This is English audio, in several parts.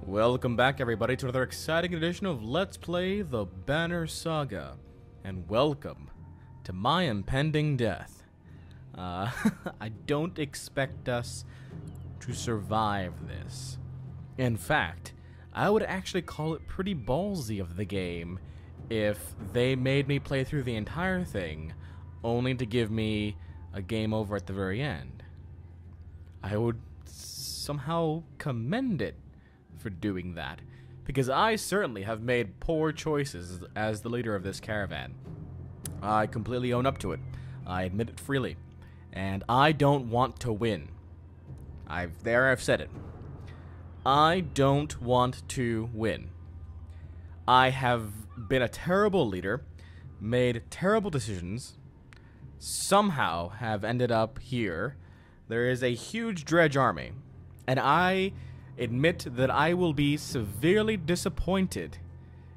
Welcome back, everybody, to another exciting edition of Let's Play the Banner Saga. And welcome to my impending death. I don't expect us to survive this. In fact, I would actually call it pretty ballsy of the game if they made me play through the entire thing, only to give me a game over at the very end. I would somehow commend it for doing that, because I certainly have made poor choices as the leader of this caravan. I completely own up to it. I admit it freely. And I don't want to win. I've said it. I don't want to win. I have been a terrible leader, made terrible decisions, somehow have ended up here. There is a huge dredge army, and I admit that I will be severely disappointed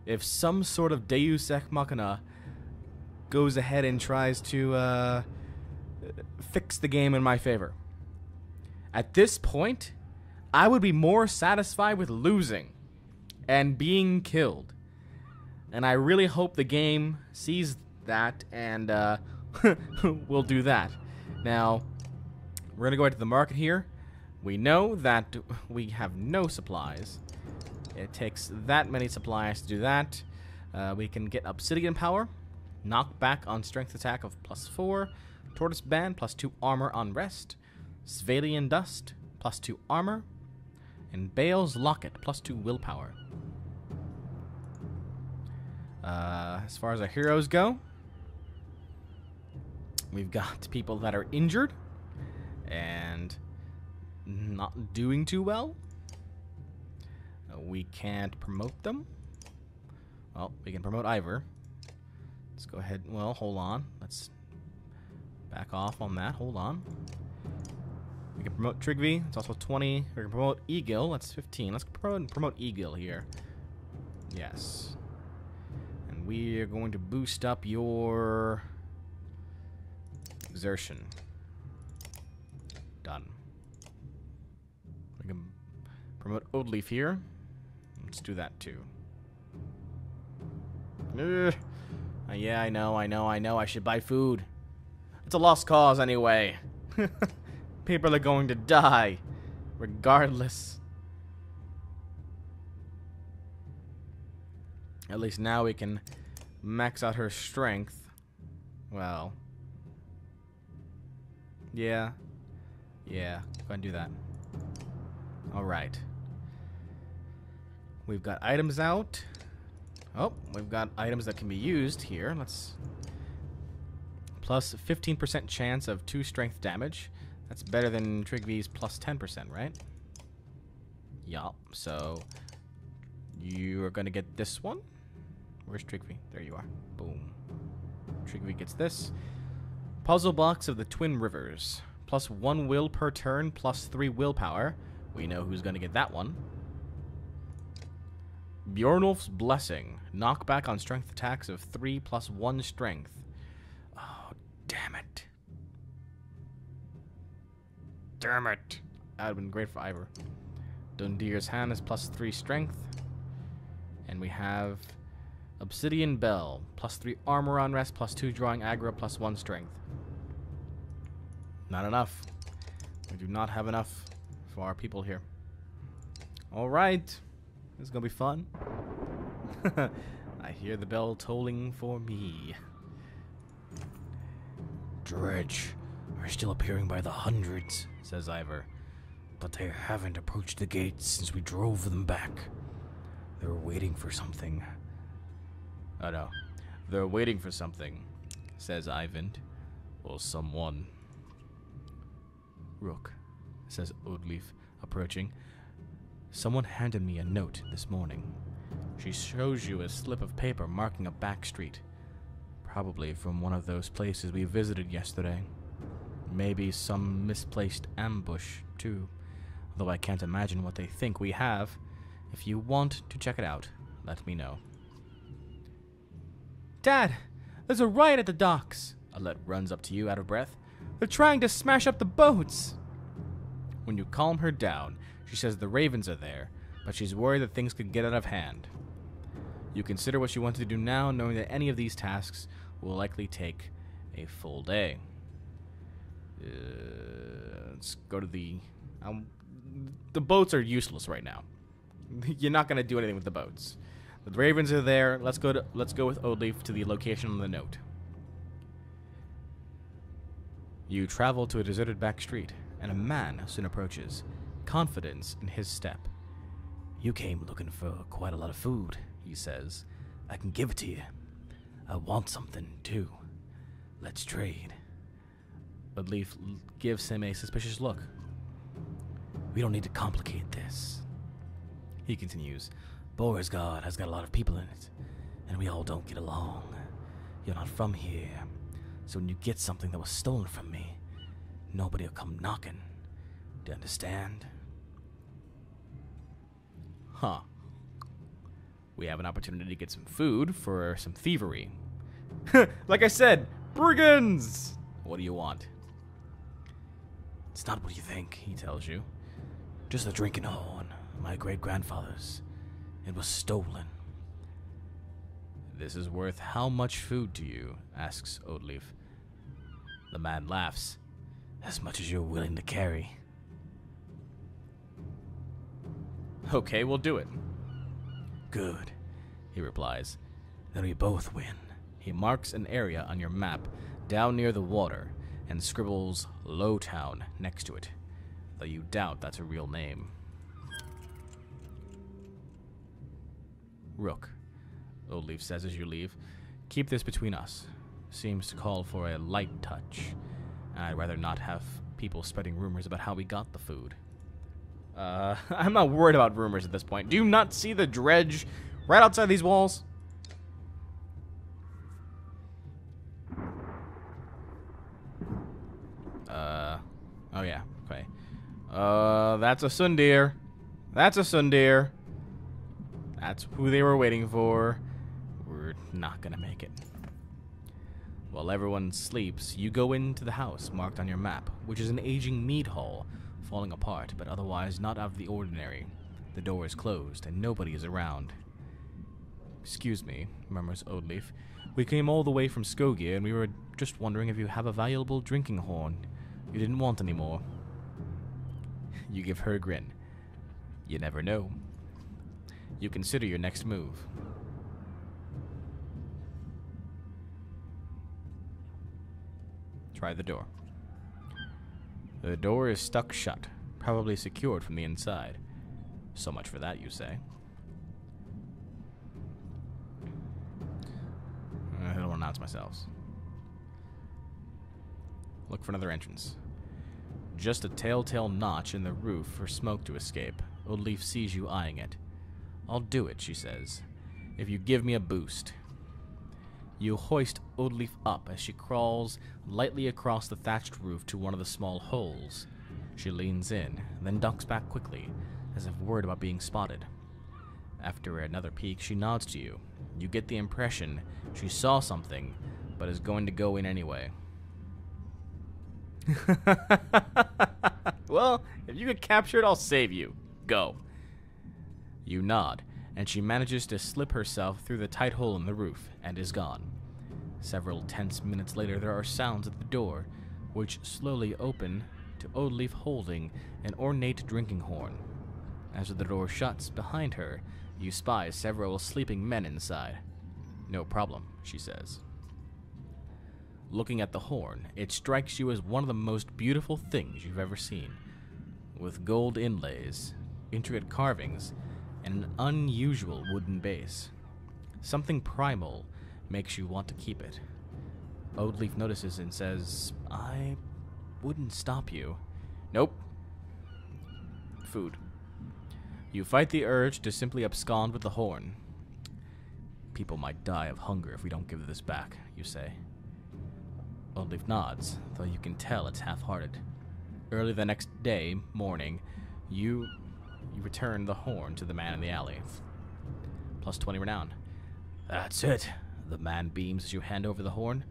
if some sort of Deus Ex Machina goes ahead and tries to fix the game in my favor. At this point, I would be more satisfied with losing and being killed. And I really hope the game sees that and will do that. Now, we're going to go into the market here. We know that we have no supplies. It takes that many supplies to do that. We can get Obsidian Power, Knockback on Strength Attack of +4, Tortoise Band +2 Armor on Rest, Svalian Dust +2 Armor, and Bale's Locket +2 Willpower. As far as our heroes go, we've got people that are injured and not doing too well. We can't promote them. Well, we can promote Ivor. Let's go ahead. Well, hold on. Let's back off on that. Hold on. We can promote Trigby. It's also 20. We can promote Egil. That's 15. Let's promote Egil here. Yes. And we are going to boost up your exertion. Done. We can promote Oldleaf here. Let's do that too. Yeah, I know. I should buy food. It's a lost cause anyway. People are going to die, regardless. At least now we can max out her strength. Well. Yeah. Go ahead and do that. Alright. We've got items out. Oh, we've got items that can be used here. Let's... Plus 15% chance of 2 strength damage. That's better than Trigby's plus 10%, right? Yup. So, you are going to get this one. Where's Trigby? There you are. Boom. Trigby gets this. Puzzle box of the Twin Rivers. Plus 1 will per turn, plus 3 willpower. We know who's going to get that one. Bjornulf's Blessing. Knockback on strength attacks of 3 plus 1 strength. Oh, damn it. Damn it. That would have been great for Ivor. Dundir's Hand is plus 3 strength. And we have Obsidian Bell. Plus 3 armor on rest, plus 2 drawing aggro, plus 1 strength. Not enough. We do not have enough for our people here. Alright. This is going to be fun. I hear the bell tolling for me. Dredge are still appearing by the hundreds, says Ivor. But they haven't approached the gates since we drove them back. They're waiting for something. Oh no. They're waiting for something, says Ivan. Or someone. Rook, says Oldleaf, approaching. Someone handed me a note this morning. She shows you a slip of paper marking a back street. Probably from one of those places we visited yesterday. Maybe some misplaced ambush, too. Though I can't imagine what they think we have. If you want to check it out, let me know. Dad, there's a riot at the docks. Alette runs up to you out of breath. They're trying to smash up the boats. When you calm her down, she says the ravens are there, but she's worried that things could get out of hand. You consider what you want to do now, knowing that any of these tasks will likely take a full day. Let's go to the boats are useless right now. You're not going to do anything with the boats. The ravens are there. Let's go with Odeleaf to the location on the note. You travel to a deserted back street, and a man soon approaches, confidence in his step. "You came looking for quite a lot of food," he says. "I can give it to you. I want something, too. Let's trade." Odeleaf gives him a suspicious look. "We don't need to complicate this," he continues. "Borisgard has got a lot of people in it, and we all don't get along. You're not from here, so when you get something that was stolen from me, nobody will come knocking. Do you understand?" Huh. We have an opportunity to get some food for some thievery. Like I said, brigands! What do you want? "It's not what you think," he tells you. "Just a drinking horn, my great-grandfather's. It was stolen." "This is worth how much food to you?" asks Odeleaf. The man laughs. "As much as you're willing to carry." "Okay, we'll do it." "Good," he replies. "Then we both win." He marks an area on your map down near the water and scribbles Lowtown next to it, though you doubt that's a real name. "Rook," Odeleaf says as you leave, "keep this between us. Seems to call for a light touch. I'd rather not have people spreading rumors about how we got the food." I'm not worried about rumors at this point. Do you not see the dredge right outside these walls? Oh yeah, okay. That's a Sundeer. That's a Sundeer. That's who they were waiting for. We're not gonna make it. While everyone sleeps, you go into the house marked on your map, which is an aging mead hall, falling apart, but otherwise not out of the ordinary. The door is closed, and nobody is around. "Excuse me," murmurs Odeleaf. "We came all the way from Skogia, and we were just wondering if you have a valuable drinking horn. You didn't want any more." You give her a grin. You never know. You consider your next move. Try the door. The door is stuck shut, probably secured from the inside. So much for that, you say. I don't announce myself. Look for another entrance. Just a telltale notch in the roof for smoke to escape. Odeleaf sees you eyeing it. "I'll do it," she says, "if you give me a boost." You hoist Odeleaf up as she crawls lightly across the thatched roof to one of the small holes. She leans in, then ducks back quickly, as if worried about being spotted. After another peek, she nods to you. You get the impression she saw something, but is going to go in anyway. "Well, if you get captured, I'll save you. Go." You nod, and she manages to slip herself through the tight hole in the roof and is gone. Several tense minutes later, there are sounds at the door, which slowly open to Odeleaf holding an ornate drinking horn. As the door shuts behind her, you spy several sleeping men inside. "No problem," she says. Looking at the horn, it strikes you as one of the most beautiful things you've ever seen, with gold inlays, intricate carvings, and an unusual wooden base. Something primal makes you want to keep it. Odeleaf notices and says, "I wouldn't stop you." "Nope." Food. You fight the urge to simply abscond with the horn. "People might die of hunger if we don't give this back," you say. Odeleaf nods, though you can tell it's half-hearted. Early the next day, morning, you return the horn to the man in the alley. Plus 20 renown. "That's it." The man beams as you hand over the horn.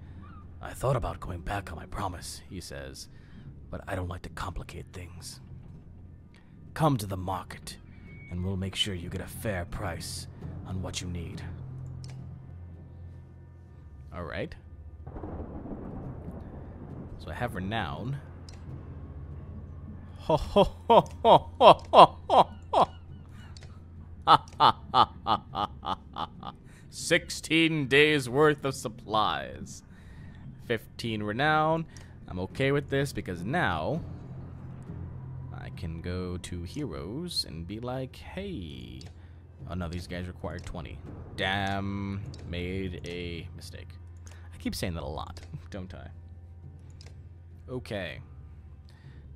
"I thought about going back on my promise," he says, "but I don't like to complicate things. Come to the market, and we'll make sure you get a fair price on what you need. Alright. So I have renown. Ho ho ho ho ho ho ho ho. 16 days worth of supplies. 15 renown. I'm okay with this because now I can go to heroes and be like, hey. Oh no, these guys require 20. Damn, made a mistake. I keep saying that a lot, don't I? Okay.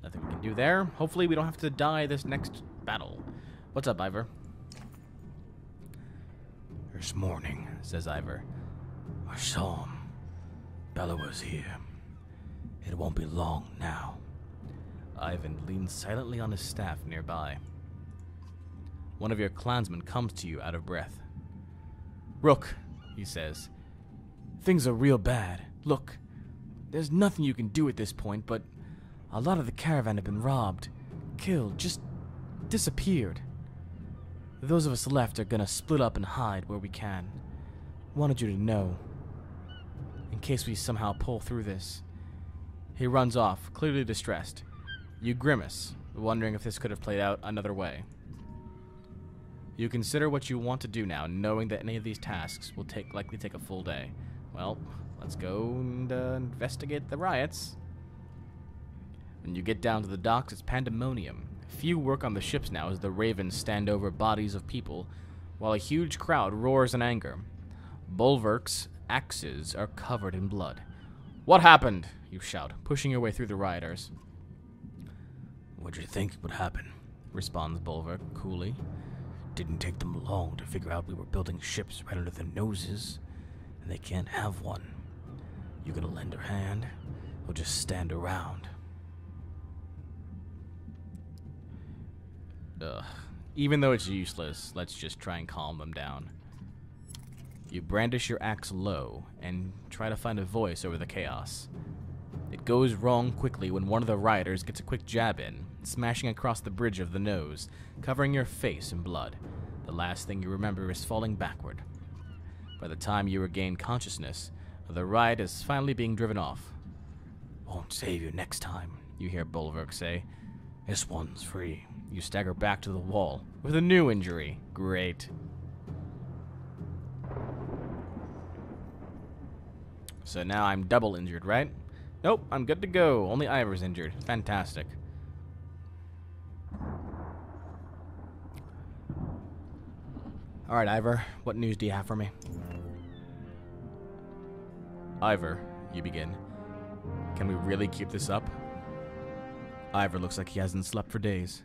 Nothing we can do there. Hopefully we don't have to die this next battle. What's up, Ivor? This morning, says Ivor, I saw him. Bella was here. It won't be long now. Ivan leans silently on his staff nearby. One of your clansmen comes to you out of breath. Rook, he says, things are real bad. Look, there's nothing you can do at this point, but a lot of the caravan have been robbed, killed, just disappeared. Those of us left are gonna split up and hide where we can. Wanted you to know, in case we somehow pull through this. He runs off, clearly distressed. You grimace, wondering if this could have played out another way. You consider what you want to do now, knowing that any of these tasks will likely take a full day. Well, let's go and investigate the riots. When you get down to the docks, it's pandemonium. Few work on the ships now as the ravens stand over bodies of people, while a huge crowd roars in anger. Bulwarks, axes are covered in blood. What happened? You shout, pushing your way through the rioters. What'd you think would happen? Responds Bulwark coolly. Didn't take them long to figure out we were building ships right under their noses, and they can't have one. You gonna lend a hand, or just stand around? Ugh. Even though it's useless, let's just try and calm them down. You brandish your axe low and try to find a voice over the chaos. It goes wrong quickly when one of the rioters gets a quick jab in, smashing across the bridge of the nose, covering your face in blood. The last thing you remember is falling backward. By the time you regain consciousness, the riot is finally being driven off. Won't save you next time, you hear Bulwark say. This one's free. You stagger back to the wall with a new injury. Great. So now I'm double injured, right? Nope, I'm good to go. Only Ivor's injured. Fantastic. Alright, Ivor, what news do you have for me? Ivor, you begin. Can we really keep this up? Ivor looks like he hasn't slept for days.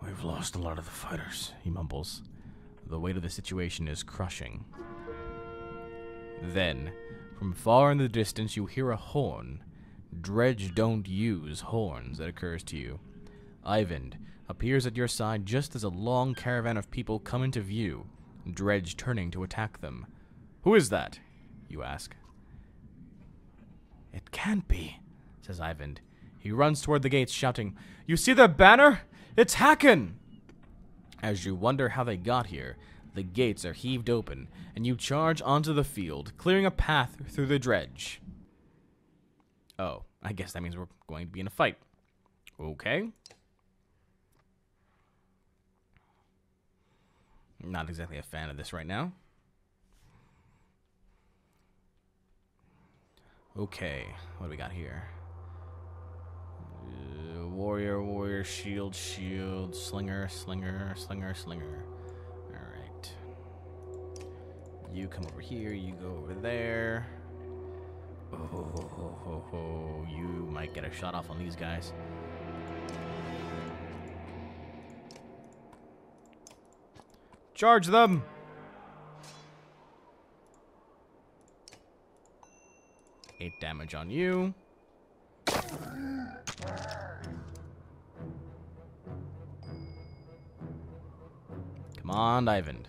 We've lost a lot of the fighters, he mumbles. The weight of the situation is crushing. Then, from far in the distance, you hear a horn. Dredge don't use horns, it occurs to you. Ivan appears at your side just as a long caravan of people come into view, Dredge turning to attack them. Who is that? You ask. It can't be, says Ivan. He runs toward the gates, shouting, You see the banner? It's Hacken! As you wonder how they got here, the gates are heaved open, and you charge onto the field, clearing a path through the dredge. Oh, I guess that means we're going to be in a fight. Okay. Not exactly a fan of this right now. Okay, what do we got here? Warrior, shield, slinger. Alright. You come over here, you go over there. Oh, you might get a shot off on these guys. Charge them! Eight damage on you. Come on, Ivan.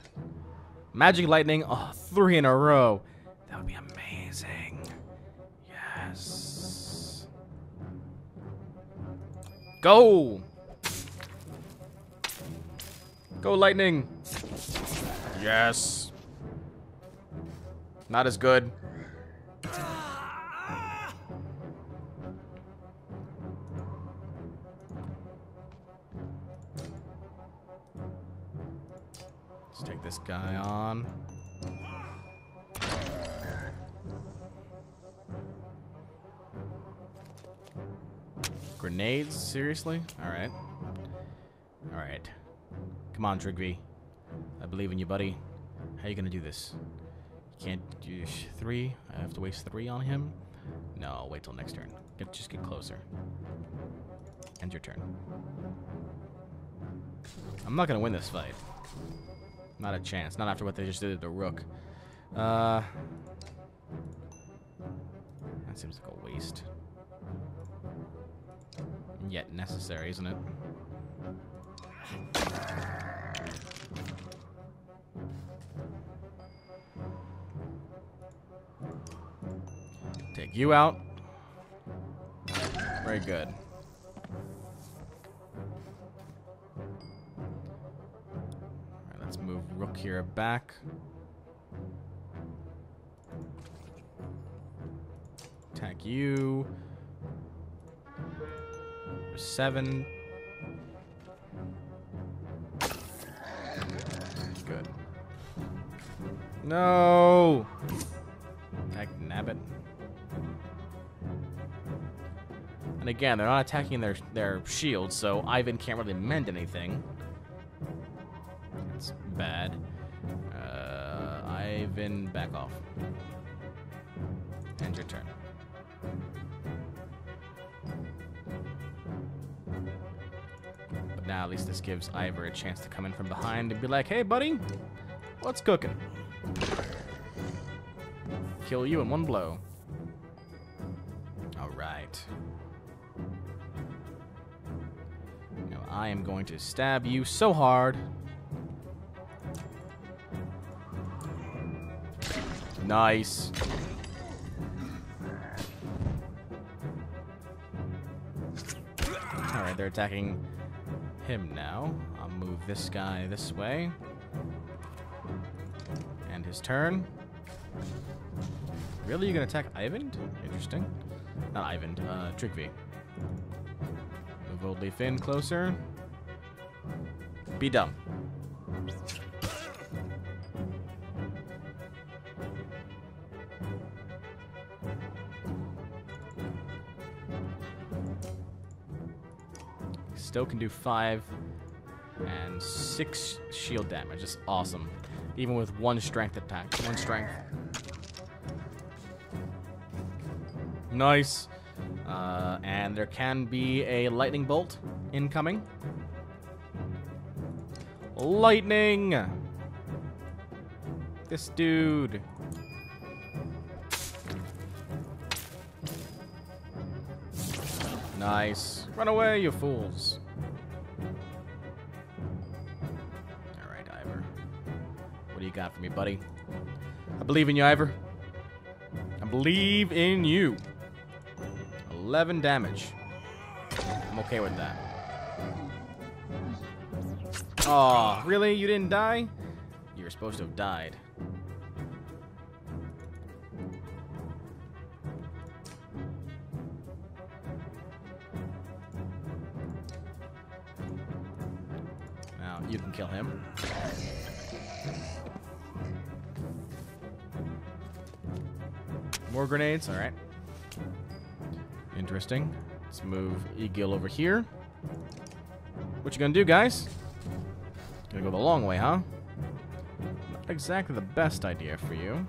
Magic lightning. Oh, 3 in a row. That would be amazing. Yes. Go lightning. Yes. Not as good. Let's take this guy on. Grenades? Seriously? Alright. Alright. Come on, Trigby. I believe in you, buddy. How are you gonna do this? You can't do 3? I have to waste 3 on him? No, I'll wait till next turn. Just get closer. End your turn. I'm not gonna win this fight. Not a chance. Not after what they just did to the Rook. That seems like a waste. Yet necessary, isn't it? Take you out. Very good. Alright, let's move Rook here back. Attack you. 7. Good. No! Attack Nabbit. And again, they're not attacking their shields, so Ivan can't really mend anything. That's bad. Ivan, back off. End your turn. But now at least this gives Ivor a chance to come in from behind and be like, hey, buddy, what's cooking? Kill you in one blow. All right. Now I am going to stab you so hard. Nice. Alright, they're attacking him now. I'll move this guy this way. And his turn. Really? You're gonna attack Ivan? Interesting. Not Ivan, Trigby. Move Old Leaf in closer. Be dumb. Still can do 5 and 6 shield damage. Just awesome. Even with 1 strength attack. 1 strength. Nice. And there can be a lightning bolt incoming. Lightning! This dude. Nice. Run away, you fools. Alright, Ivor. What do you got for me, buddy? I believe in you, Ivor. I believe in you. 11 damage. I'm okay with that. Aw, really? You didn't die? You were supposed to have died. Now, you can kill him. More grenades, alright. Interesting. Let's move Egil over here. What you gonna do, guys? Gonna go the long way, huh? Not exactly the best idea for you.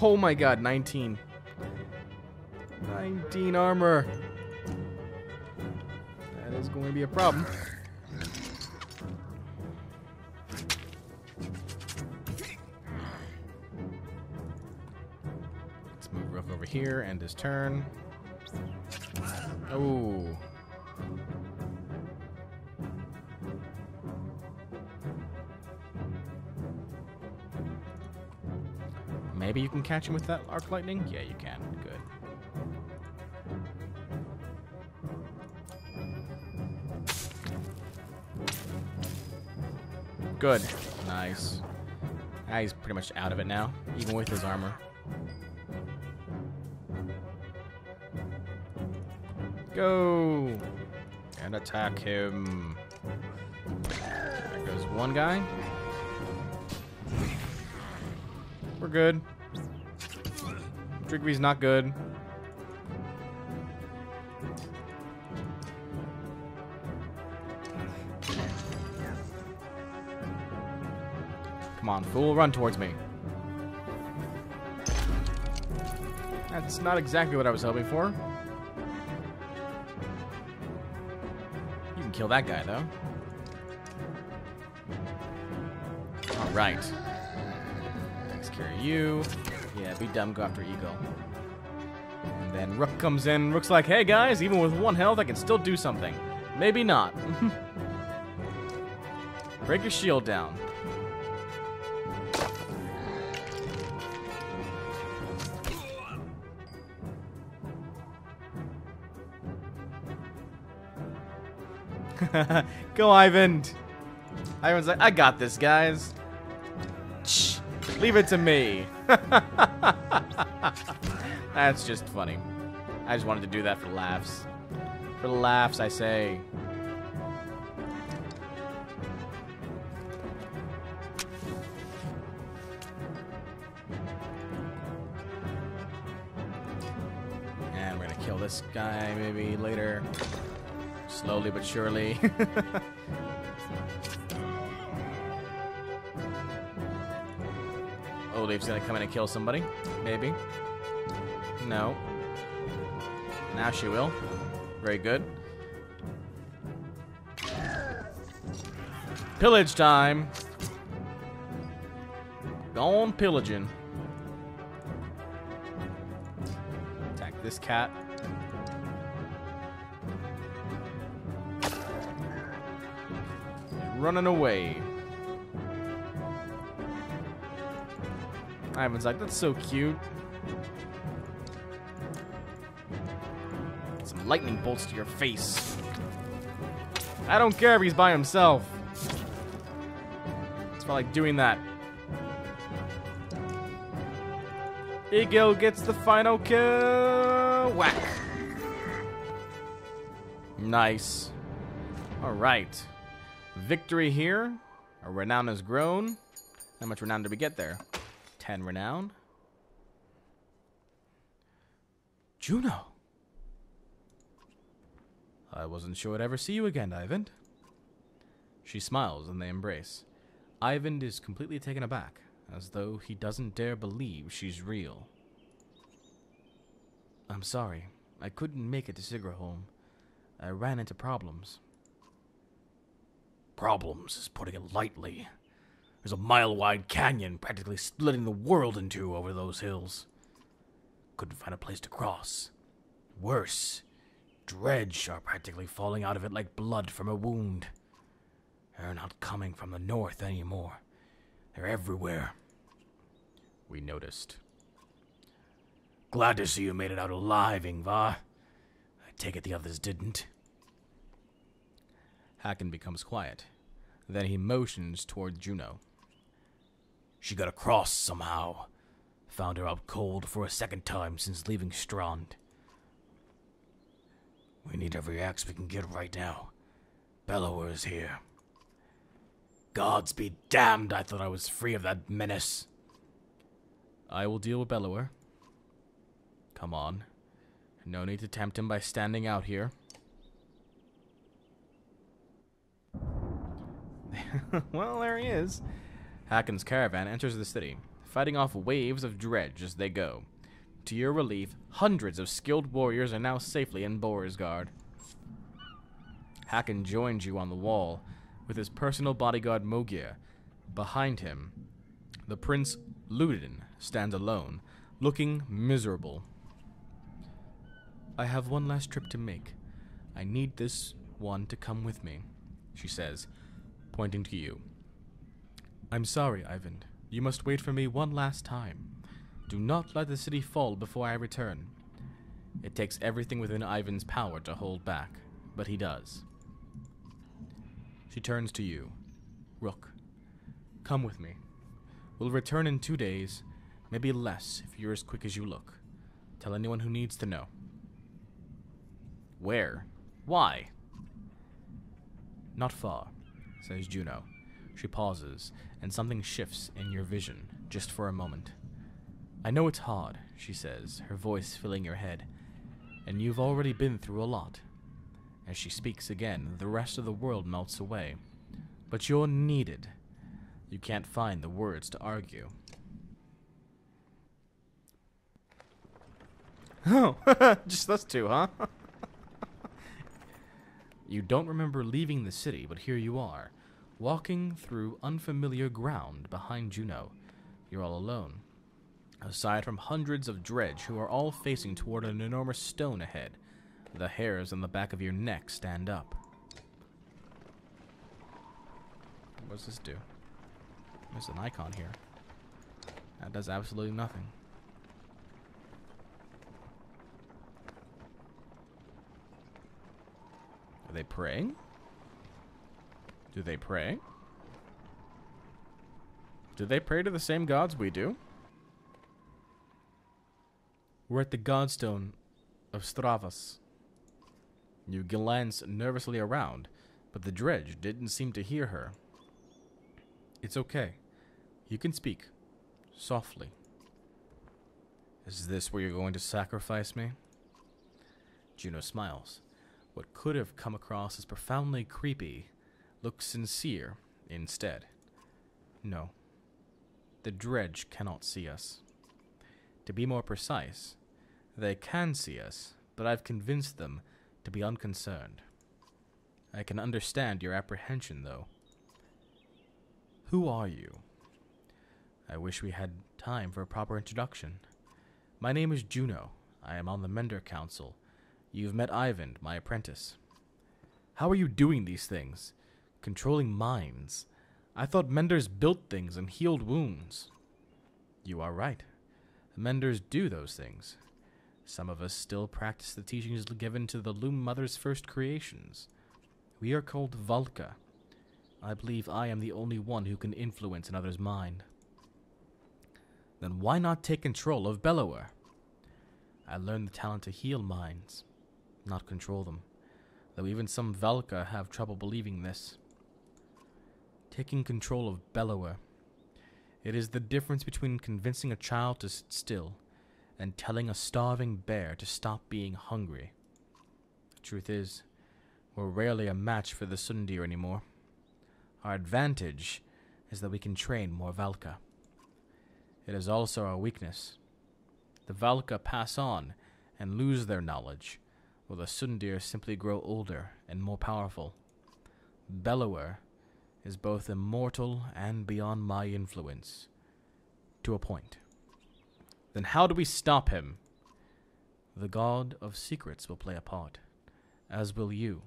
Oh my god, 19. 19 armor. That is going to be a problem. Let's move Rook over here, end his turn. Oh. Maybe you can catch him with that arc lightning? Yeah, you can. Good. Good. Nice. Ah, he's pretty much out of it now, even with his armor. Go! And attack him. There goes one guy. We're good. Drigby's not good. Come on, fool, run towards me. That's not exactly what I was hoping for. You can kill that guy, though. Alright. Takes care of you. Yeah, be dumb, go after Eagle. And then Rook comes in. Rook's like, hey guys, even with 1 health, I can still do something. Maybe not. Break your shield down. Go, Ivan. Ivan's like, I got this, guys. Shh, leave it to me. That's just funny. I just wanted to do that for laughs. For laughs, I say. And we're gonna kill this guy maybe later. Slowly but surely. Olive's gonna come in and kill somebody. Maybe. No. Now she will. Very good. Pillage time. Gone pillaging. Attack this cat. Running away. Ivan's like, that's so cute. Some lightning bolts to your face. I don't care if he's by himself. It's not like doing that. Eagle gets the final kill. Whack. Nice. Alright. Victory here. Our renown has grown. How much renown did we get there? 10 renown. Juno. I wasn't sure I'd ever see you again, Ivan. She smiles and they embrace. Ivan is completely taken aback, as though he doesn't dare believe she's real. I'm sorry. I couldn't make it to Sigrholm. I ran into problems. Problems is putting it lightly. There's a mile-wide canyon practically splitting the world in two over those hills. Couldn't find a place to cross. Worse, dredge are practically falling out of it like blood from a wound. They're not coming from the north anymore. They're everywhere. We noticed. Glad to see you made it out alive, Ingvar. I take it the others didn't. Hakon becomes quiet. Then he motions toward Juno. She got across somehow. Found her out cold for a second time since leaving Strand. We need every axe we can get right now. Bellower is here. Gods be damned, I thought I was free of that menace. I will deal with Bellower. Come on. No need to tempt him by standing out here. Well, there he is. Hakon's caravan enters the city, fighting off waves of dredge as they go. To your relief, hundreds of skilled warriors are now safely in Borisgard. Hakon joins you on the wall, with his personal bodyguard Mogir. Behind him, the Prince Ludin stands alone, looking miserable. I have one last trip to make. I need this one to come with me, she says, pointing to you. I'm sorry, Ivan. You must wait for me one last time. Do not let the city fall before I return. It takes everything within Ivan's power to hold back, but he does. She turns to you. Rook, Come with me. We'll return in 2 days, maybe less if you're as quick as you look. Tell anyone who needs to know. Where? Why? Not far, says Juno. She pauses, and something shifts in your vision, just for a moment. I know it's hard, she says, her voice filling your head, and you've already been through a lot. As she speaks again, the rest of the world melts away. But you're needed. You can't find the words to argue. Oh, just us two, huh? You don't remember leaving the city, but here you are, walking through unfamiliar ground behind Juno. You're all alone. Aside from hundreds of dredge who are all facing toward an enormous stone ahead, the hairs on the back of your neck stand up. What does this do? There's an icon here. That does absolutely nothing. Are they praying? Do they pray? Do they pray to the same gods we do? We're at the godstone of Stravas. You glance nervously around, but the dredge didn't seem to hear her. It's okay. You can speak. Softly. Is this where you're going to sacrifice me? Juno smiles. What could have come across as profoundly creepy looks sincere instead. No. The dredge cannot see us. To be more precise, they can see us, but I've convinced them to be unconcerned. I can understand your apprehension, though. Who are you? I wish we had time for a proper introduction. My name is Juno. I am on the Mender Council. You've met Ivan, my apprentice. How are you doing these things? Controlling minds. I thought Menders built things and healed wounds. You are right. Menders do those things. Some of us still practice the teachings given to the Loom Mother's first creations. We are called Valka. I believe I am the only one who can influence another's mind. Then why not take control of Bellower? I learned the talent to heal minds, not control them, though even some Valka have trouble believing this. Taking control of Bellower. It is the difference between convincing a child to sit still and telling a starving bear to stop being hungry. The truth is, we're rarely a match for the Sundir anymore. Our advantage is that we can train more Valka. It is also our weakness. The Valka pass on and lose their knowledge, while the Sundir simply grow older and more powerful. Bellower is both immortal and beyond my influence. To a point. Then how do we stop him? The God of Secrets will play a part, as will you.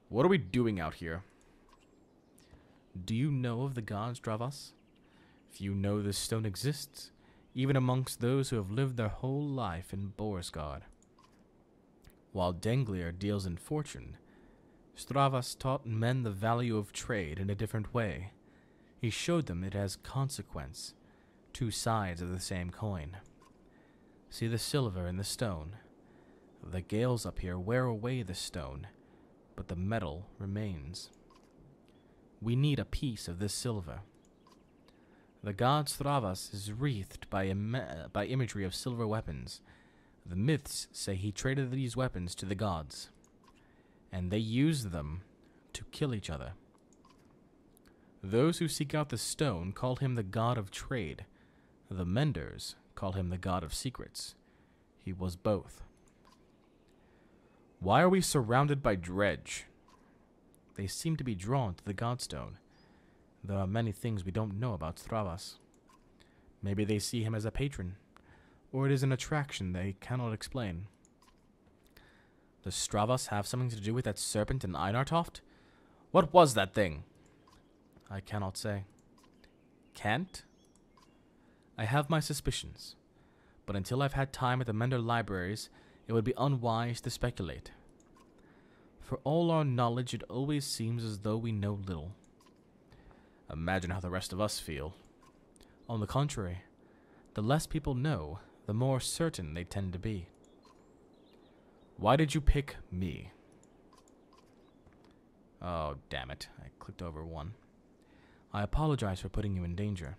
What are we doing out here? Do you know of the gods, Dravas? If you know this stone exists, even amongst those who have lived their whole life in Borisgard. While Denglier deals in fortune, Stravas taught men the value of trade in a different way. He showed them it has consequence, two sides of the same coin. See the silver in the stone. The gales up here wear away the stone, but the metal remains. We need a piece of this silver. The god Stravas is wreathed by imagery of silver weapons. The myths say he traded these weapons to the gods, and they used them to kill each other. Those who seek out the stone call him the god of trade. The Menders call him the god of secrets. He was both. Why are we surrounded by dredge? They seem to be drawn to the godstone. There are many things we don't know about Stravas. Maybe they see him as a patron, or it is an attraction they cannot explain. Does Stravas have something to do with that serpent in Einartoft? What was that thing? I cannot say. Can't? I have my suspicions, but until I've had time at the Mender libraries, it would be unwise to speculate. For all our knowledge, it always seems as though we know little. Imagine how the rest of us feel. On the contrary, the less people know, the more certain they tend to be. Why did you pick me? Oh, damn it. I clicked over one. I apologize for putting you in danger.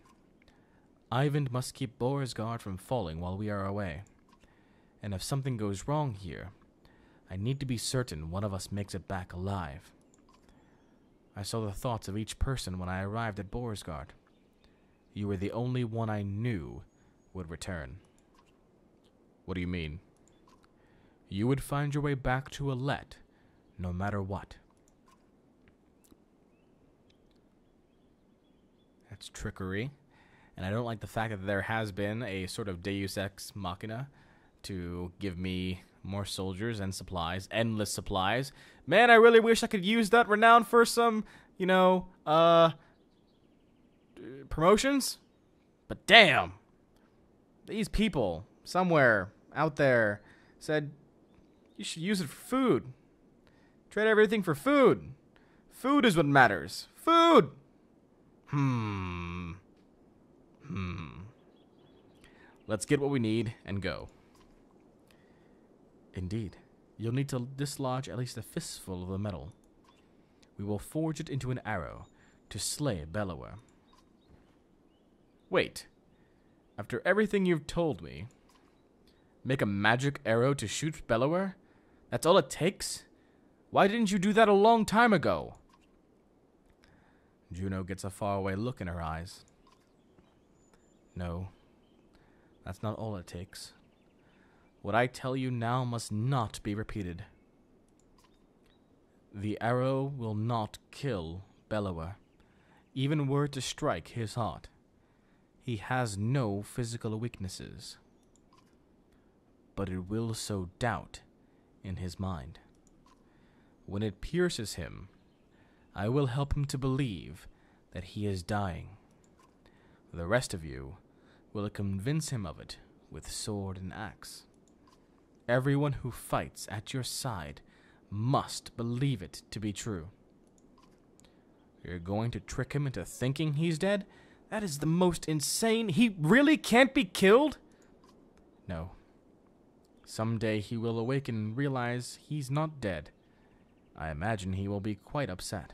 Ivan must keep Borisgard from falling while we are away. And if something goes wrong here, I need to be certain one of us makes it back alive. I saw the thoughts of each person when I arrived at Borisgard. You were the only one I knew would return. What do you mean? You would find your way back to Alette, no matter what. That's trickery. And I don't like the fact that there has been a sort of deus ex machina to give me more soldiers and supplies, endless supplies. Man, I really wish I could use that renown for some, promotions. But damn, these people somewhere out there said you should use it for food. Trade everything for food. Food is what matters. Food! Let's get what we need and go. Indeed. You'll need to dislodge at least a fistful of the metal. We will forge it into an arrow to slay Bellower. Wait. After everything you've told me, make a magic arrow to shoot Bellower? That's all it takes? Why didn't you do that a long time ago? Juno gets a faraway look in her eyes. No, that's not all it takes. What I tell you now must not be repeated. The arrow will not kill Bellower, even were it to strike his heart. He has no physical weaknesses, but it will sow doubt in his mind. When it pierces him, I will help him to believe that he is dying. The rest of you will convince him of it with sword and axe. Everyone who fights at your side must believe it to be true. You're going to trick him into thinking he's dead? That is the most insane. He really can't be killed? No. Someday he will awaken and realize he's not dead. I imagine he will be quite upset.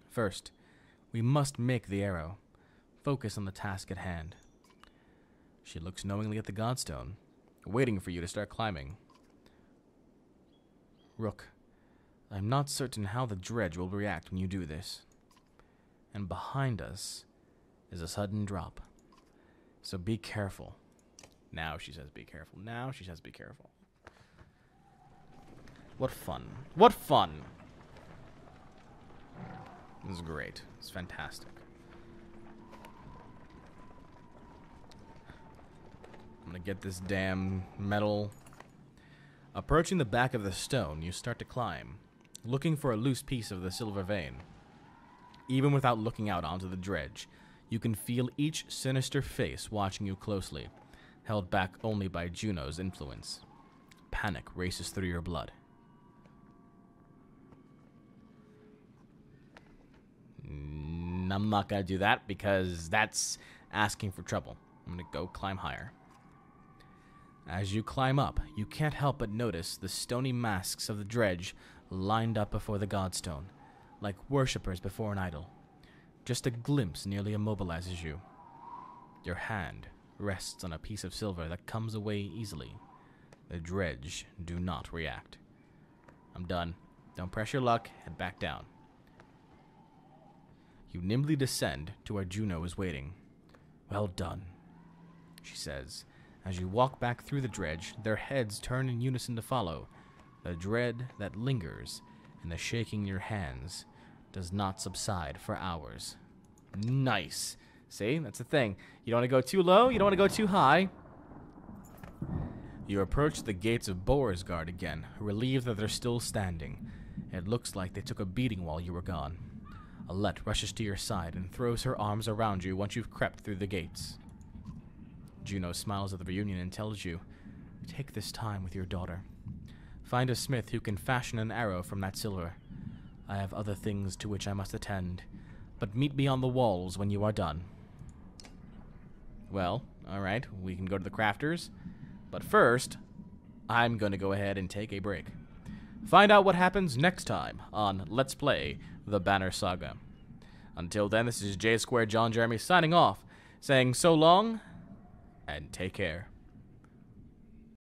First, we must make the arrow. Focus on the task at hand. She looks knowingly at the Godstone, waiting for you to start climbing. Rook, I'm not certain how the dredge will react when you do this. And behind us is a sudden drop. So be careful. Now she says be careful. Now she says be careful. What fun. What fun! This is great. It's fantastic. I'm gonna get this damn metal. Approaching the back of the stone, you start to climb, looking for a loose piece of the silver vein. Even without looking out onto the dredge, you can feel each sinister face watching you closely, held back only by Juno's influence. Panic races through your blood. I'm not gonna do that because that's asking for trouble. I'm gonna go climb higher. As you climb up, you can't help but notice the stony masks of the dredge lined up before the Godstone, like worshippers before an idol. Just a glimpse nearly immobilizes you. Your hand rests on a piece of silver that comes away easily. The dredge do not react. I'm done. Don't press your luck, head back down. You nimbly descend to where Juno is waiting. Well done, she says. As you walk back through the dredge, their heads turn in unison to follow. The dread that lingers and the shaking in your hands does not subside for hours. Nice. See, that's the thing. You don't want to go too low, you don't want to go too high. You approach the gates of Borisgard again, relieved that they're still standing. It looks like they took a beating while you were gone. Alette rushes to your side and throws her arms around you once you've crept through the gates. Juno smiles at the reunion and tells you, take this time with your daughter. Find a smith who can fashion an arrow from that silver. I have other things to which I must attend, but meet me on the walls when you are done. Well, alright, we can go to the crafters, but first, I'm going to go ahead and take a break. Find out what happens next time on Let's Play The Banner Saga. Until then, this is J Square John Jeremy signing off, saying so long, and take care.